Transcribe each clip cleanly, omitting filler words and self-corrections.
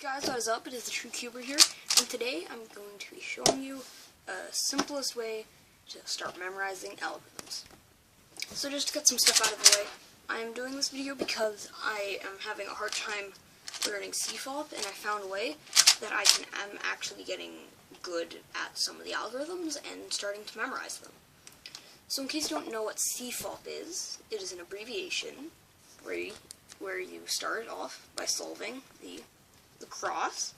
Hey guys, what is up? It is the True Cuber here, and today I'm going to be showing you a simplest way to start memorizing algorithms. So just to get some stuff out of the way, I am doing this video because I am having a hard time learning CFOP, and I found a way that am actually getting good at some of the algorithms and starting to memorize them. So in case you don't know what CFOP is, it is an abbreviation where you start off by solving the cross,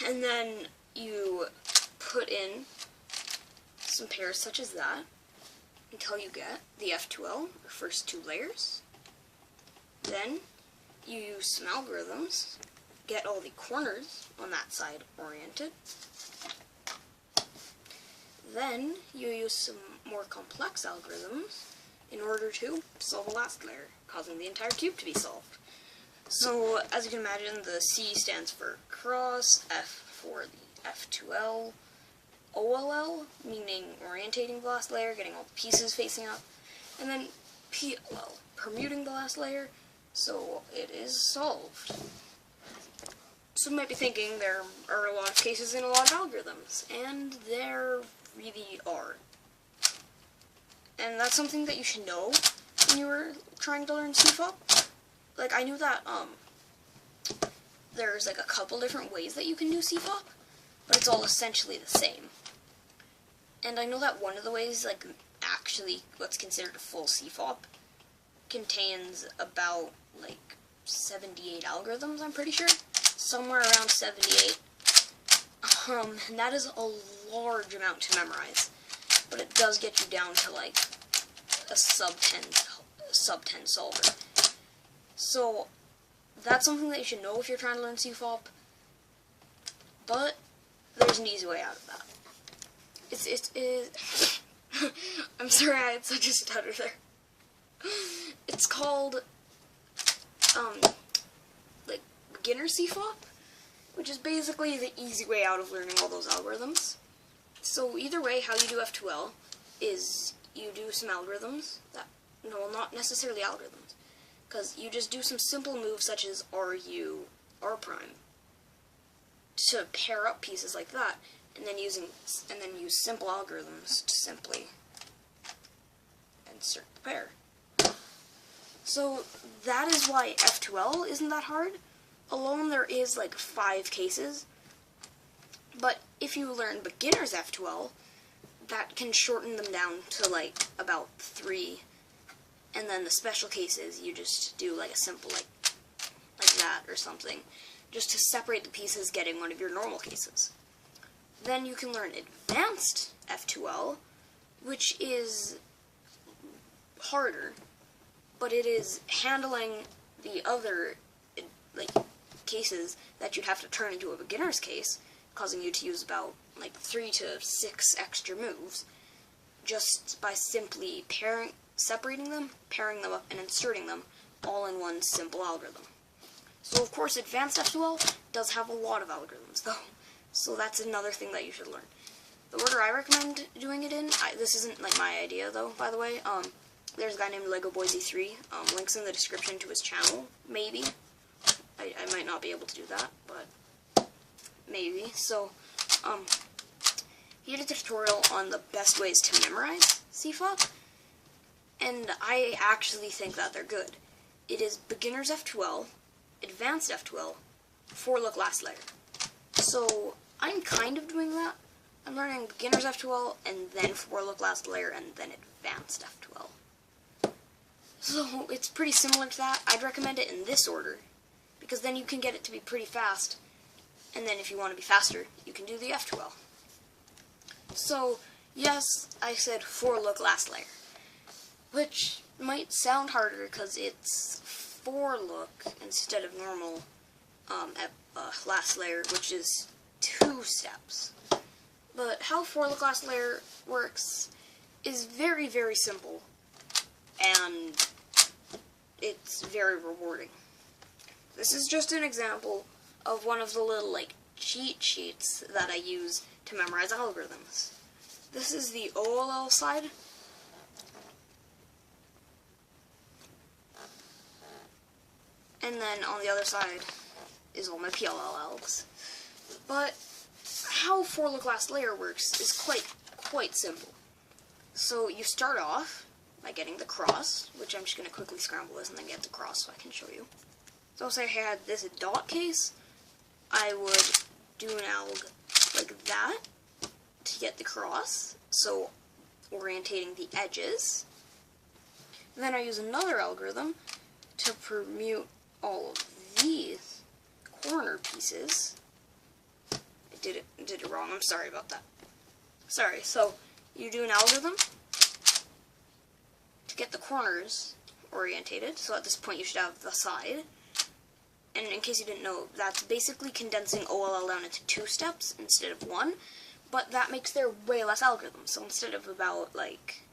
and then you put in some pairs such as that until you get the F2L, the first two layers. Then you use some algorithms, get all the corners on that side oriented. Then you use some more complex algorithms in order to solve the last layer, causing the entire cube to be solved. So, as you can imagine, the C stands for cross, F for the F2L, OLL, meaning orientating the last layer, getting all the pieces facing up, and then PLL, permuting the last layer, so it is solved. So you might be thinking there are a lot of cases in a lot of algorithms, and there really are. And that's something that you should know when you were trying to learn CFOP. Like, I knew that, there's, like, a couple different ways that you can do CFOP, but it's all essentially the same. And I know that one of the ways, like, actually what's considered a full CFOP contains about, like, 78 algorithms, I'm pretty sure. Somewhere around 78. And that is a large amount to memorize, but it does get you down to, like, a sub 10 solver. So, that's something that you should know if you're trying to learn CFOP, but there's an easy way out of that. I'm sorry I had such a stutter there. It's called, like, beginner CFOP, which is basically the easy way out of learning all those algorithms. So, either way, how you do F2L is you do some algorithms that, no, not necessarily algorithms, because you just do some simple moves such as RU, R prime, to pair up pieces like that, and then use simple algorithms to simply insert the pair. So that is why F2L isn't that hard. Alone there is like 5 cases, but if you learn beginner's F2L, that can shorten them down to like about 3. And then the special cases, you just do like a simple like that or something, just to separate the pieces, getting one of your normal cases. Then you can learn advanced F2L, which is harder, but it is handling the other like cases that you'd have to turn into a beginner's case, causing you to use about like 3 to 6 extra moves, just by simply separating them, pairing them up, and inserting them all in one simple algorithm. So of course advanced F2L does have a lot of algorithms though, so that's another thing that you should learn. The order I recommend doing it in, this isn't like my idea though, by the way, there's a guy named LegoBoyZ3, links in the description to his channel, maybe. I might not be able to do that, but maybe. So, he did a tutorial on the best ways to memorize CFOP, and I actually think that they're good. It is beginner's F2L, advanced F2L, for look last layer. So I'm kind of doing that. I'm learning beginner's F2L, and then for look last layer, and then advanced F2L. So it's pretty similar to that. I'd recommend it in this order, because then you can get it to be pretty fast, and then if you want to be faster, you can do the F2L. So, yes, I said for look last layer, which might sound harder because it's for look instead of normal last layer, which is 2 steps. But how for look last layer works is very, very simple, and it's very rewarding. This is just an example of one of the little like cheat sheets that I use to memorize algorithms. This is the OLL side. And then on the other side is all my PLL algs. But how for look last layer works is quite simple. So you start off by getting the cross, which I'm just going to quickly scramble this and then get the cross so I can show you. So say I had this dot case, I would do an alg like that to get the cross, so orientating the edges. And then I use another algorithm to permute all of these corner pieces. I did it wrong, I'm sorry about that. Sorry, so you do an algorithm to get the corners orientated, so at this point you should have the side. And in case you didn't know, that's basically condensing OLL down into 2 steps instead of 1, but that makes there way less algorithms. So instead of about like,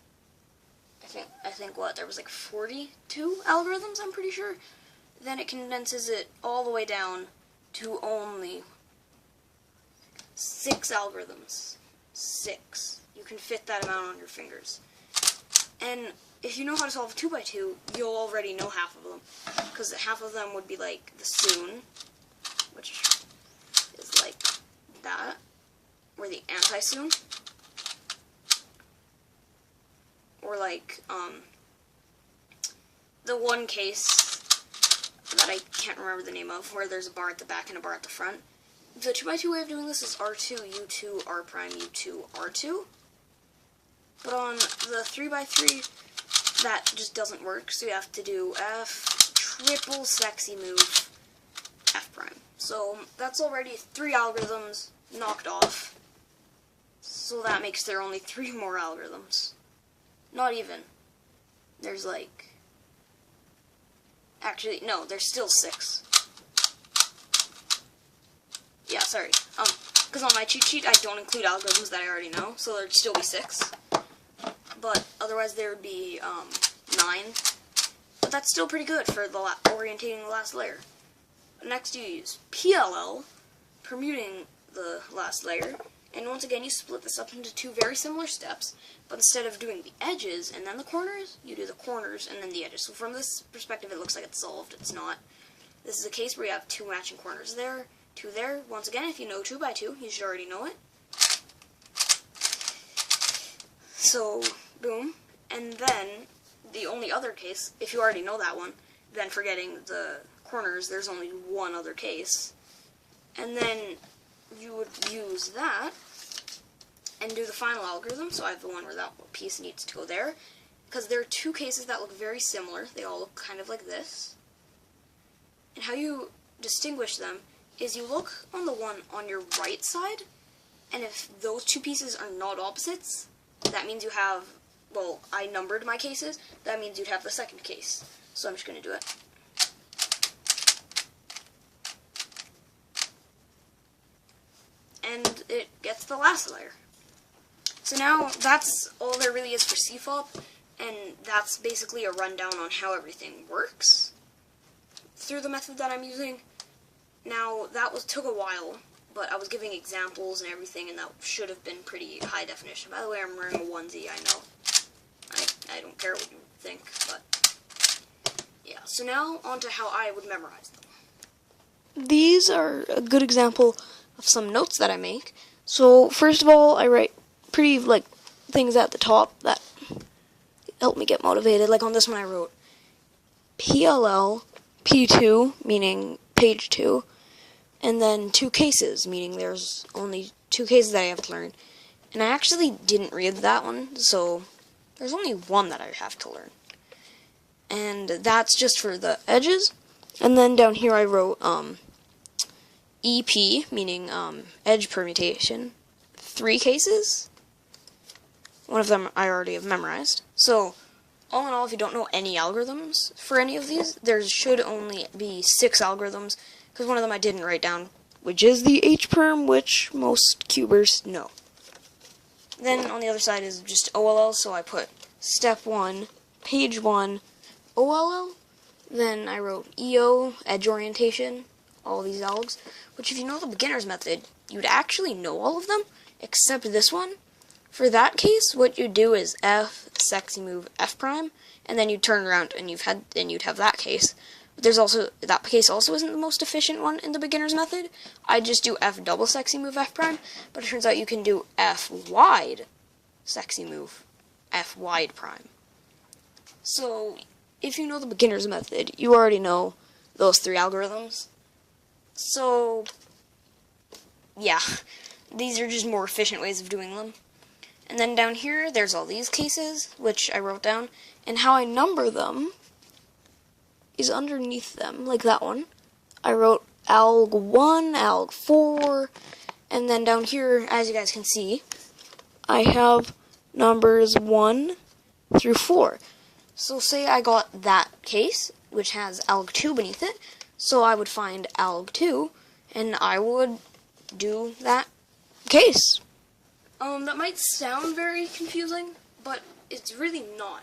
I think what, there was like 42 algorithms, I'm pretty sure, then it condenses it all the way down to only 6 algorithms. 6. You can fit that amount on your fingers. And if you know how to solve a 2x2, you'll already know half of them. Because half of them would be like the soon, which is like that, or the anti-soon, or like the one case that I can't remember the name of, where there's a bar at the back and a bar at the front. The 2x2 way of doing this is R2, U2, R prime, U2, R2. But on the 3x3, that just doesn't work, so you have to do F, triple sexy move, F prime. So that's already 3 algorithms knocked off. So that makes there only 3 more algorithms. Not even. There's like... Actually, no, there's still 6. Yeah, sorry. Because on my cheat sheet, I don't include algorithms that I already know, so there'd still be 6. But otherwise there would be 9. But that's still pretty good for the orientating the last layer. Next you use PLL, permuting the last layer, and once again you split this up into 2 very similar steps, but instead of doing the edges and then the corners, you do the corners and then the edges. So from this perspective it looks like it's solved, it's not. This is a case where you have 2 matching corners there, 2 there. Once again, if you know 2x2, you should already know it. So, boom. And then, the only other case, if you already know that one, then forgetting the corners, there's only one other case. And then you would use that and do the final algorithm. So I have the one where that piece needs to go there. Because there are 2 cases that look very similar. They all look kind of like this. And how you distinguish them is you look on the one on your right side, and if those 2 pieces are not opposites, that means you have, well, I numbered my cases, that means you'd have the second case. So I'm just going to do it. And it gets the last layer. So now that's all there really is for CFOP, and that's basically a rundown on how everything works through the method that I'm using. Now, that took a while, but I was giving examples and everything, and that should have been pretty high definition. By the way, I'm wearing a onesie, I know. I don't care what you think, but yeah. So now, on to how I would memorize them. These are a good example of some notes that I make. So, first of all, I write pretty, things at the top that help me get motivated. Like on this one I wrote PLL, P2, meaning page 2, and then 2 cases, meaning there's only 2 cases that I have to learn. And I actually didn't read that one, so there's only one that I have to learn. And that's just for the edges. And then down here I wrote EP, meaning edge permutation, 3 cases. One of them I already have memorized. So, all in all, if you don't know any algorithms for any of these, there should only be 6 algorithms, because one of them I didn't write down, which is the H-perm, which most cubers know. Then on the other side is just OLL, so I put step 1, page 1, OLL. Then I wrote EO, edge orientation, all these algs, which if you know the beginner's method, you'd actually know all of them, except this one. For that case, what you do is F, sexy move, F prime, and then you turn around and you'd have that case. There's also, that case also isn't the most efficient one in the beginner's method. I just do F double sexy move F prime, but it turns out you can do F wide sexy move F wide prime. So, if you know the beginner's method, you already know those three algorithms. So, yeah, these are just more efficient ways of doing them. And then down here, there's all these cases, which I wrote down, and how I number them is underneath them, like that one. I wrote Alg 1, Alg 4, and then down here, as you guys can see, I have numbers 1 through 4. So say I got that case, which has Alg 2 beneath it, so I would find Alg 2, and I would do that case. That might sound very confusing, but it's really not.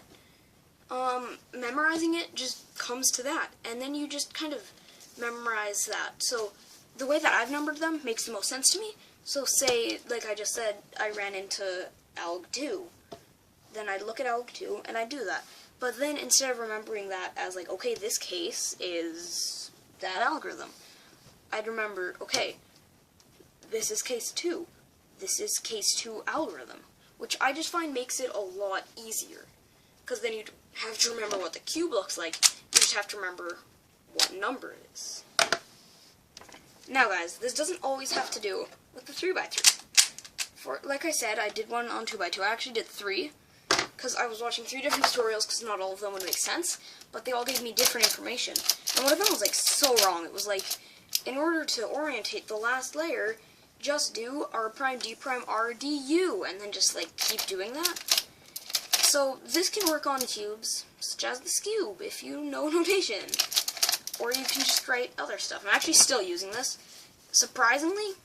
Memorizing it just comes to that, and then you just kind of memorize that. So the way that I've numbered them makes the most sense to me. So say, like I just said, I ran into Alg 2. Then I'd look at Alg 2, and I'd do that. But then instead of remembering that as like, okay, this case is that algorithm, I'd remember, okay, this is case 2. This is case 2 algorithm, which I just find makes it a lot easier. Because then you have to remember what the cube looks like. You just have to remember what number it is. Now guys, this doesn't always have to do with the 3x3. For, like I said, I did one on 2x2. I actually did 3. Because I was watching 3 different tutorials, because not all of them would make sense. But they all gave me different information. And one of them was like so wrong. It was like, in order to orientate the last layer, just do R prime D prime R D U, and then just like keep doing that. So this can work on cubes, such as this cube, if you know notation. Or you can just write other stuff. I'm actually still using this. Surprisingly,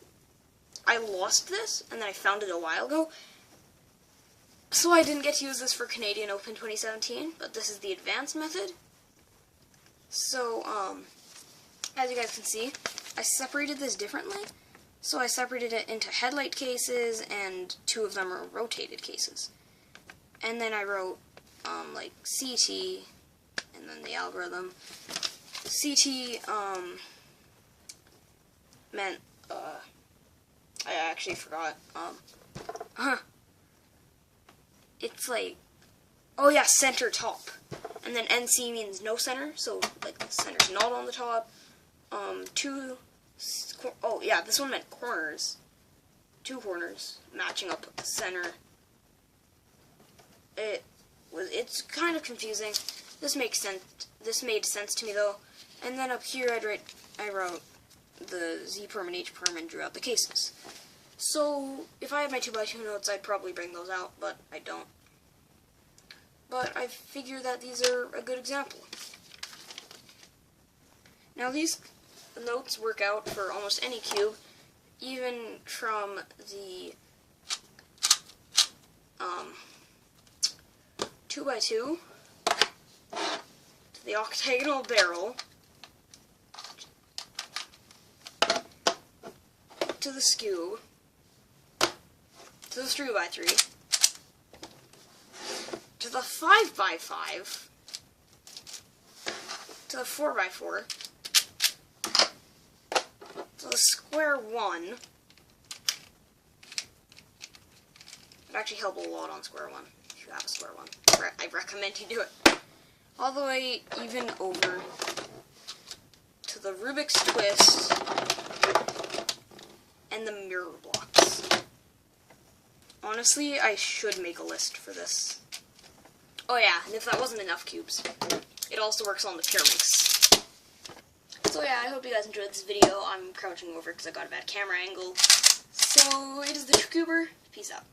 I lost this, and then I found it a while ago. So I didn't get to use this for Canadian Open 2017, but this is the advanced method. So, as you guys can see, I separated this differently. So I separated it into headlight cases, and 2 of them are rotated cases. And then I wrote, like, CT, and then the algorithm. CT, meant, I actually forgot, it's like, oh yeah, center top. And then NC means no center, so, like, the center's not on the top. Oh yeah, this one meant corners. 2 corners matching up with the center. It's kind of confusing. This makes sense. This made sense to me though. And then up here I wrote the Z perm and H perm and drew out the cases. So if I had my 2x2 notes, I'd probably bring those out, but I don't. But I figure that these are a good example. Now these notes work out for almost any cube, even from the 2x2 to the octagonal barrel to the skewb to the 3x3 to the 5x5 to the 4x4 to the square 1. It actually help a lot on square 1 if you have a square 1. I recommend you do it. All the way even over to the Rubik's twist and the mirror blocks. Honestly, I should make a list for this. Oh yeah, and if that wasn't enough cubes, it also works on the pyramids. So yeah, I hope you guys enjoyed this video. I'm crouching over because I got a bad camera angle. So it is the Cuber. Peace out.